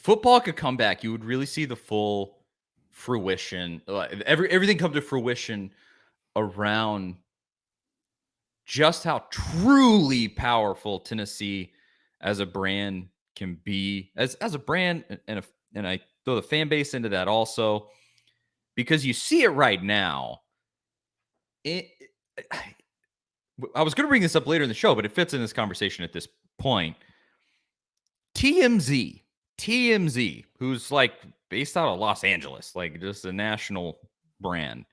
football could come back, you would really see the full fruition. Everything come to fruition around just how truly powerful Tennessee as a brand can be, as a brand, and I throw the fan base into that also, because you see it right now. I was going to bring this up later in the show, but it fits in this conversation at this point. TMZ, who's like based out of Los Angeles, like just a national brand,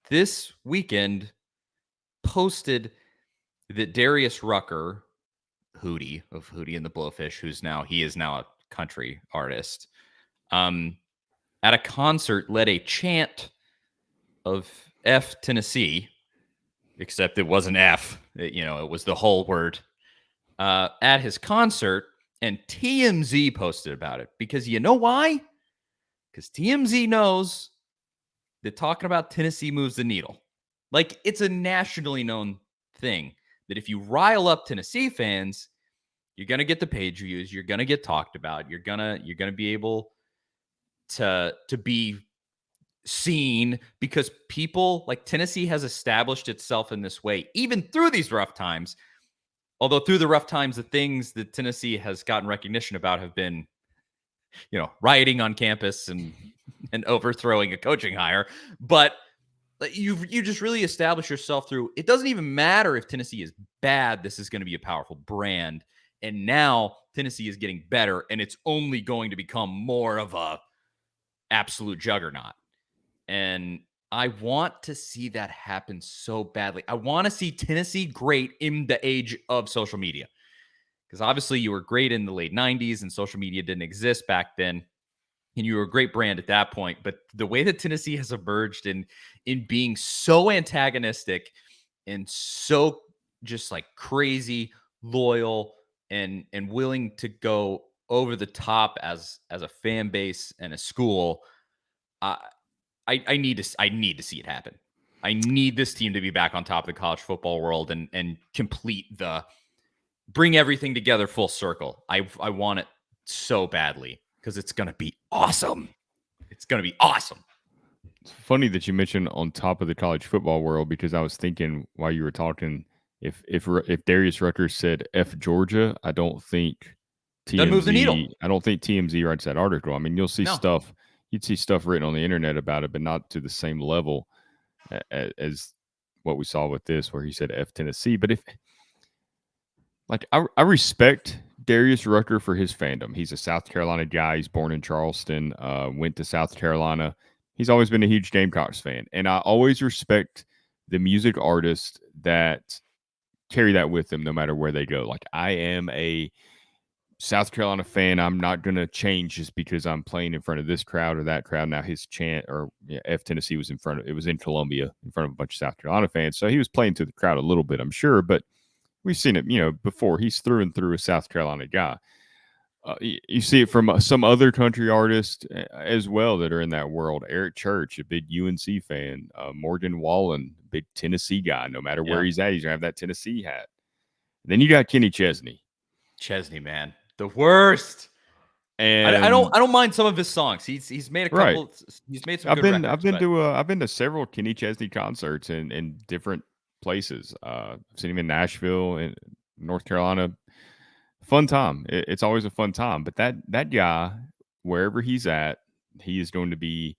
this weekend posted that Darius Rucker, Hootie of Hootie and the Blowfish, he is now a country artist, at a concert led a chant of F Tennessee, except it wasn't F, it was the whole word, at his concert, and TMZ posted about it. Because you know why? Because TMZ knows that talking about Tennessee moves the needle. Like, it's a nationally known thing that if you rile up Tennessee fans, you're going to get the page views, you're going to get talked about, you're going to be able to be seen, because people like Tennessee has established itself in this way, even through these rough times. Although through the rough times, the things that Tennessee has gotten recognition about have been, rioting on campus and overthrowing a coaching hire. But you just really establish yourself through. It doesn't even matter if Tennessee is bad. This is going to be a powerful brand. And now Tennessee is getting better, and it's only going to become more of a absolute juggernaut. And I want to see that happen so badly. I want to see Tennessee great in the age of social media. Because obviously you were great in the late 90s and social media didn't exist back then. And you were a great brand at that point. But the way that Tennessee has emerged in being so antagonistic and so just like crazy, loyal, and willing to go over the top as a fan base and a school, I need to see it happen. I need this team to be back on top of the college football world and complete bring everything together full circle. I want it so badly, because it's going to be awesome. It's going to be awesome. It's funny that you mentioned on top of the college football world, because I was thinking while you were talking, if Darius Rucker said F Georgia, I don't think Doesn't move the needle. TMZ writes that article. I mean, you'd see stuff written on the internet about it, but not to the same level as what we saw with this, where he said F Tennessee. But I respect Darius Rucker for his fandom. He's a South Carolina guy. He's born in Charleston, went to South Carolina. He's always been a huge Gamecocks fan. And I always respect the music artists that carry that with them no matter where they go. Like, I am a South Carolina fan. I'm not going to change just because I'm playing in front of this crowd or that crowd. Now his chant, or F Tennessee, was in Columbia in front of a bunch of South Carolina fans. So he was playing to the crowd a little bit, I'm sure, but we've seen it, before. He's through and through a South Carolina guy. You see it from some other country artists as well that are in that world. Eric Church, a big UNC fan. Morgan Wallen, big Tennessee guy. No matter where he's at, he's going to have that Tennessee hat. And then you got Kenny Chesney. Chesney, man. The worst. And I don't mind some of his songs. He's made a couple. Right. He's made some. I've been to several Kenny Chesney concerts in different places. I've seen him in Nashville, in North Carolina. Fun time. It's always a fun time. But that guy, wherever he's at, he is going to be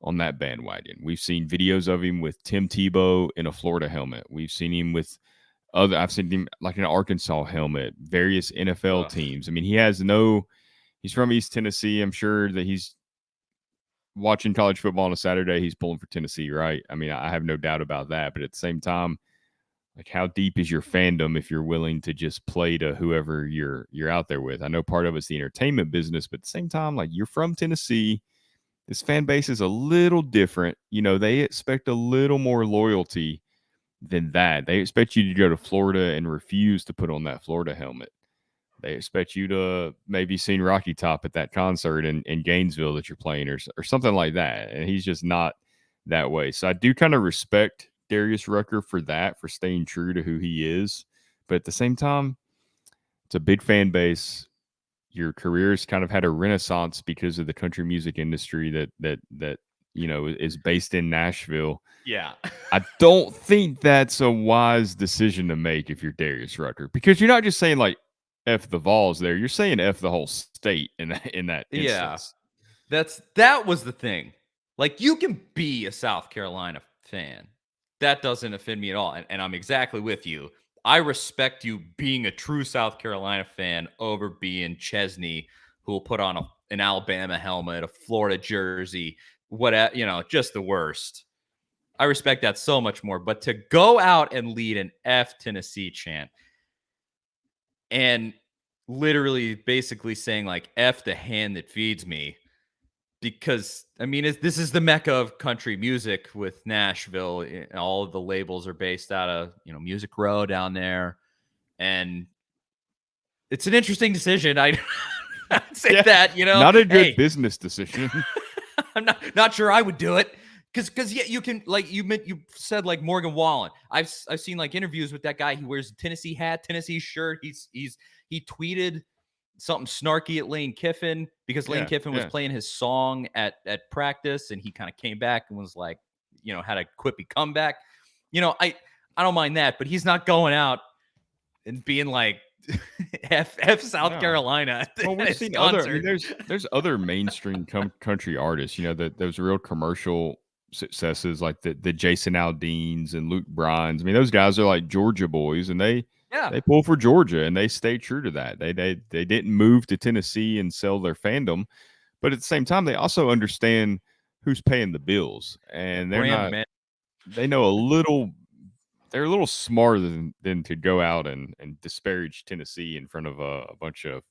on that bandwagon. We've seen videos of him with Tim Tebow in a Florida helmet. We've seen him with I've seen him like in an Arkansas helmet, various NFL teams. I mean, he's from East Tennessee. I'm sure that he's watching college football on a Saturday. He's pulling for Tennessee, right? I mean, I have no doubt about that. But at the same time, like, how deep is your fandom if you're willing to just play to whoever you're out there with? I know part of it's the entertainment business, but at the same time, like, you're from Tennessee. This fan base is a little different. They expect a little more loyalty than that. They expect you to go to Florida and refuse to put on that Florida helmet. They expect you to maybe sing Rocky Top at that concert in Gainesville that you're playing, or something like that. And he's just not that way. So I do kind of respect Darius Rucker for that, for staying true to who he is. But at the same time, it's a big fan base. your career's kind of had a renaissance because of the country music industry that is based in Nashville. Yeah. I don't think that's a wise decision to make if you're Darius Rucker, because you're not just saying like F the Vols there, you're saying F the whole state in that Yeah. instance. That was the thing. Like, you can be a South Carolina fan. That doesn't offend me at all. And I'm exactly with you. I respect you being a true South Carolina fan over being Chesney, who will put on an Alabama helmet, a Florida jersey, just the worst. I respect that so much more. But to go out and lead an F Tennessee chant and literally basically saying like F the hand that feeds me, because I mean, this is the mecca of country music with Nashville. All of the labels are based out of Music Row down there, and it's an interesting decision. I'd say Yeah, that not a good hey, business decision. I'm not sure I would do it, because yeah, you can, like you said, like Morgan Wallen. I've seen like interviews with that guy. He wears a Tennessee hat, Tennessee shirt. He tweeted something snarky at Lane Kiffin because Lane Yeah, Kiffin was yeah. playing his song at practice, and he kind of came back and was like, had a quippy comeback. I don't mind that, but he's not going out and being like F South No. Carolina Well, at we've his seen other. I mean, concert. there's other mainstream country artists. That those real commercial successes like the Jason Aldeans and Luke Bryan's. I mean, those guys are like Georgia boys, and Yeah, they pull for Georgia, and they stay true to that. They didn't move to Tennessee and sell their fandom, but at the same time, they also understand who's paying the bills, yeah, and they're brand not. man. They know a little. They're a little smarter than to go out and disparage Tennessee in front of a bunch of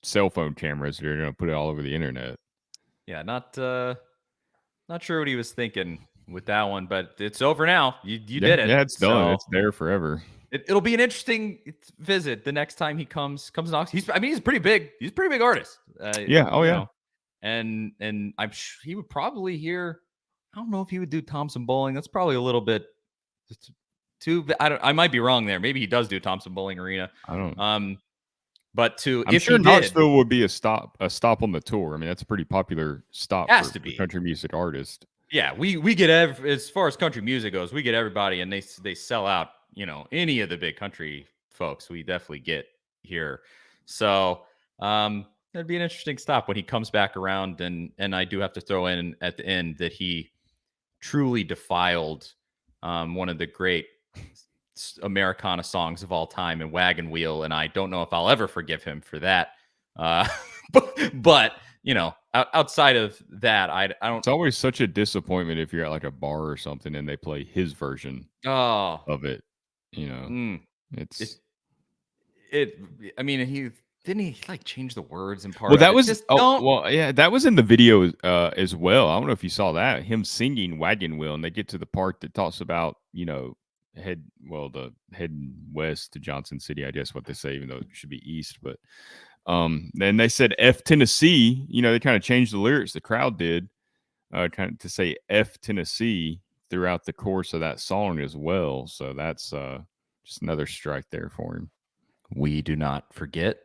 cell phone cameras. They're going to put it all over the internet. Yeah, not sure what he was thinking with that one, but it's over now. You Yeah, did it. yeah, it's done. So It's there forever. it'll be an interesting visit the next time he comes knocks. He's pretty big. He's a pretty big artist. Yeah. Oh yeah. And he would probably hear. I don't know if he would do Thompson Bowling. That's probably a little bit too. I might be wrong there. Maybe he does do Thompson Bowling Arena. I don't. Um, but I'm if sure he did, Knoxville would be a stop on the tour. I mean, that's a pretty popular stop has for, to for be. country music artists. Yeah, we get as far as country music goes, we get everybody, and they sell out. Any of the big country folks, we definitely get here. So that'd be an interesting stop when he comes back around, and I do have to throw in at the end that he truly defiled one of the great Americana songs of all time in Wagon Wheel, and I don't know if I'll ever forgive him for that. Uh, but outside of that, I don't. It's always such a disappointment if you're at like a bar or something and they play his version Oh, of it. You know, it it's it. I mean, he didn't he like change the words and part well, of that it. was Just don't. yeah, that was in the video as well. I don't know if you saw that him singing Wagon Wheel, and they get to the part that talks about the heading west to Johnson City, I guess what they say, even though it should be east. But then they said F Tennessee. They kind of changed the lyrics. The crowd did kind of to say F Tennessee throughout the course of that song as well. So that's just another strike there for him. We do not forget.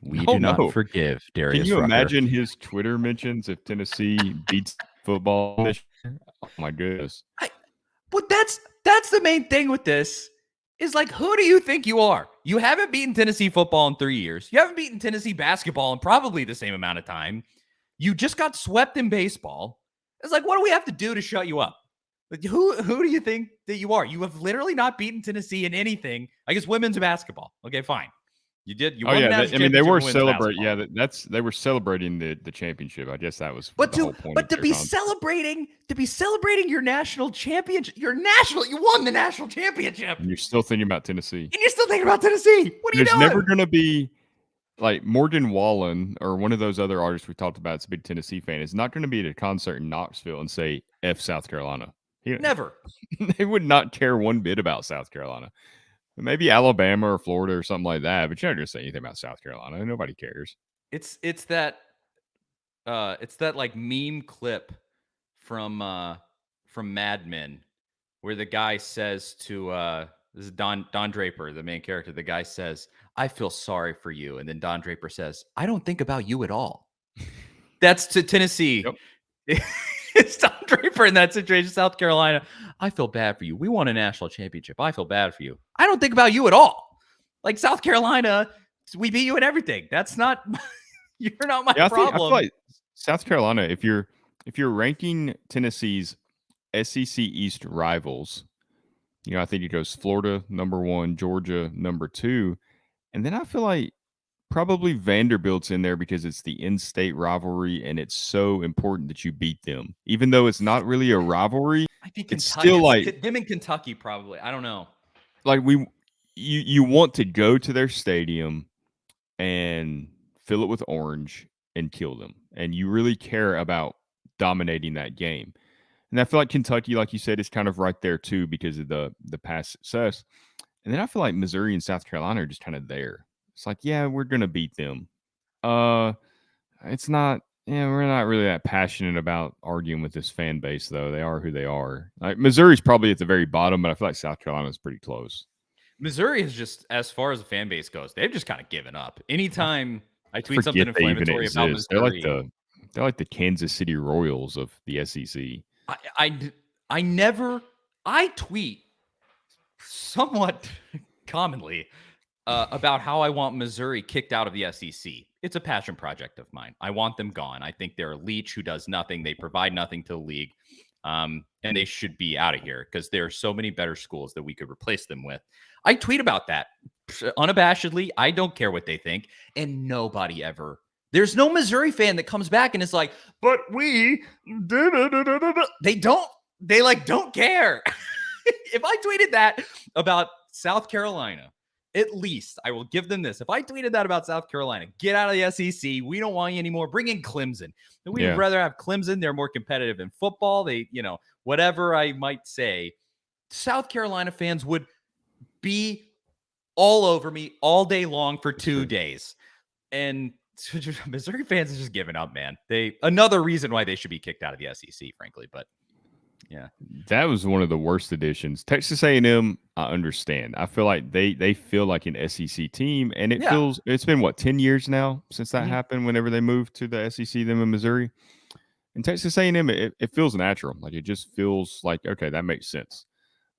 We Oh do not no. forgive Can Darius you Rucker. imagine his Twitter mentions if Tennessee beats football this year? Oh my goodness. But that's the main thing with this is, like, who do you think you are? You haven't beaten Tennessee football in 3 years. You haven't beaten Tennessee basketball in probably the same amount of time. You just got swept in baseball. It's like, what do we have to do to shut you up? Like, who do you think that you are? You have literally not beaten Tennessee in anything. I guess women's basketball. Okay, fine. You did. You Oh won the yeah, national I mean they championship were in women's celebrating. basketball. Yeah, they were celebrating the championship. I guess that was But the whole point of to their be concert. celebrating your national championship, you won the national championship, And you're still thinking about Tennessee. and you're still thinking about Tennessee. What are you There's never doing? going to be like Morgan Wallen or one of those other artists we talked about. It's a big Tennessee fan. Is not going to be at a concert in Knoxville and say F South Carolina. Never. They would not care one bit about South Carolina. Maybe Alabama or Florida or something like that, but you're not going to say anything about South Carolina. Nobody cares. It's that like meme clip from Mad Men where the guy says to this is Don Draper, the main character. The guy says, I feel sorry for you. And then Don Draper says, I don't think about you at all. That's to Tennessee. Yep. It's Don Draper in that situation. South Carolina, I feel bad for you. We won a national championship. I feel bad for you. I don't think about you at all. Like South Carolina, we beat you in everything. That's not, you're not my Yeah, I feel problem. like South Carolina, if you're ranking Tennessee's SEC East rivals, I think it goes Florida number 1, Georgia number 2, and then I feel like probably Vanderbilt's in there because it's the in-state rivalry and it's so important that you beat them. Even though it's not really a rivalry, I think it's Kentucky, still like them in Kentucky, probably. I don't know. You want to go to their stadium and fill it with orange and kill them. And you really care about dominating that game. And I feel like Kentucky, like you said, is kind of right there too because of the past success. And then I feel like Missouri and South Carolina are just kind of there. It's like, yeah, we're gonna beat them. It's not. Yeah, we're not really that passionate about arguing with this fan base, though. They are who they are. Like Missouri's probably at the very bottom, but I feel like South Carolina's pretty close. Missouri is just, as far as the fan base goes, they've just kind of given up. Anytime I tweet something Forget they even inflammatory about exist. Missouri, They're like the Kansas City Royals of the SEC. I never, I tweet somewhat commonly about how I want Missouri kicked out of the SEC. It's a passion project of mine. I want them gone. I think they're a leech who does nothing. They provide nothing to the league. And they should be out of here because there are so many better schools that we could replace them with. I tweet about that unabashedly. I don't care what they think. And nobody ever, there's no Missouri fan that comes back and is like, but we, they don't care. If I tweeted that about South Carolina, at least I will give them this. If I tweeted that about South Carolina, get out of the SEC. We don't want you anymore. Bring in Clemson. We would rather have Clemson. They're more competitive in football. They, whatever I might say, South Carolina fans would be all over me all day long for 2 days. And Missouri fans are just giving up, man. Another reason why they should be kicked out of the SEC, frankly. But yeah, that was one of the worst additions. Texas A&M, I understand. I feel like they feel like an SEC team, and it's been what 10 years now since that happened. Whenever they moved to the SEC, them in Missouri, and Texas A&M, it feels natural. Like it just feels like okay, that makes sense.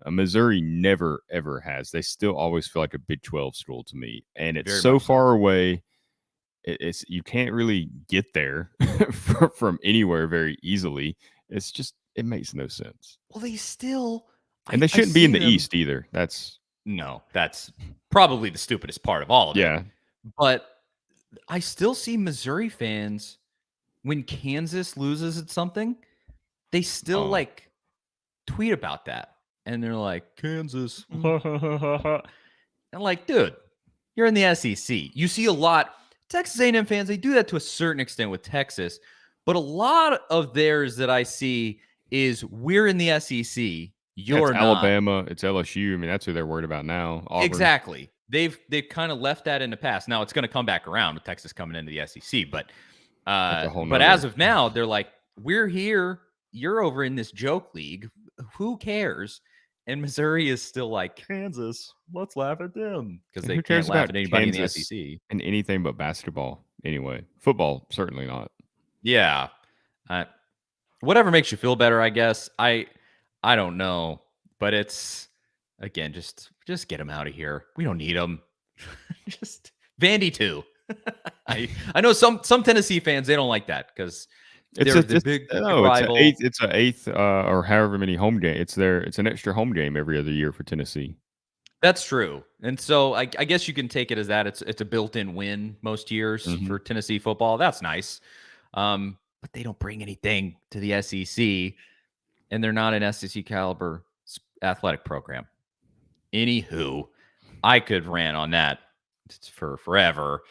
Missouri never ever has. They still always feel like a Big 12 school to me, and it's so far away. It's you can't really get there from anywhere very easily. It's just it makes no sense. Well, they still, and they shouldn't be in the East either. That's probably the stupidest part of all of it. Yeah, but I still see Missouri fans when Kansas loses at something, they still like tweet about that, and they're like Kansas, and like, dude, you're in the SEC. You see a lot. Texas A&M fans, they do that to a certain extent with Texas, but a lot of theirs that I see is we're in the SEC. You're it's not. Alabama, it's LSU. I mean, that's who they're worried about now. Auburn. Exactly. They've kind of left that in the past. Now it's going to come back around with Texas coming into the SEC, but as of now, they're like, we're here. You're over in this joke league. Who cares? And Missouri is still like Kansas. Let's laugh at them because they can't laugh at anybody in the SEC and anything but basketball. Anyway, football certainly not. Yeah, whatever makes you feel better, I guess. I don't know, but it's again just get them out of here. We don't need them. Just Vandy too. I know some Tennessee fans, they don't like that because they're the big rival. It's an eighth or however many home game. It's an extra home game every other year for Tennessee. That's true. And so I guess you can take it as that. It's a built-in win most years for Tennessee football. That's nice. But they don't bring anything to the SEC, and they're not an SEC caliber athletic program. Anywho, I could rant on that for forever.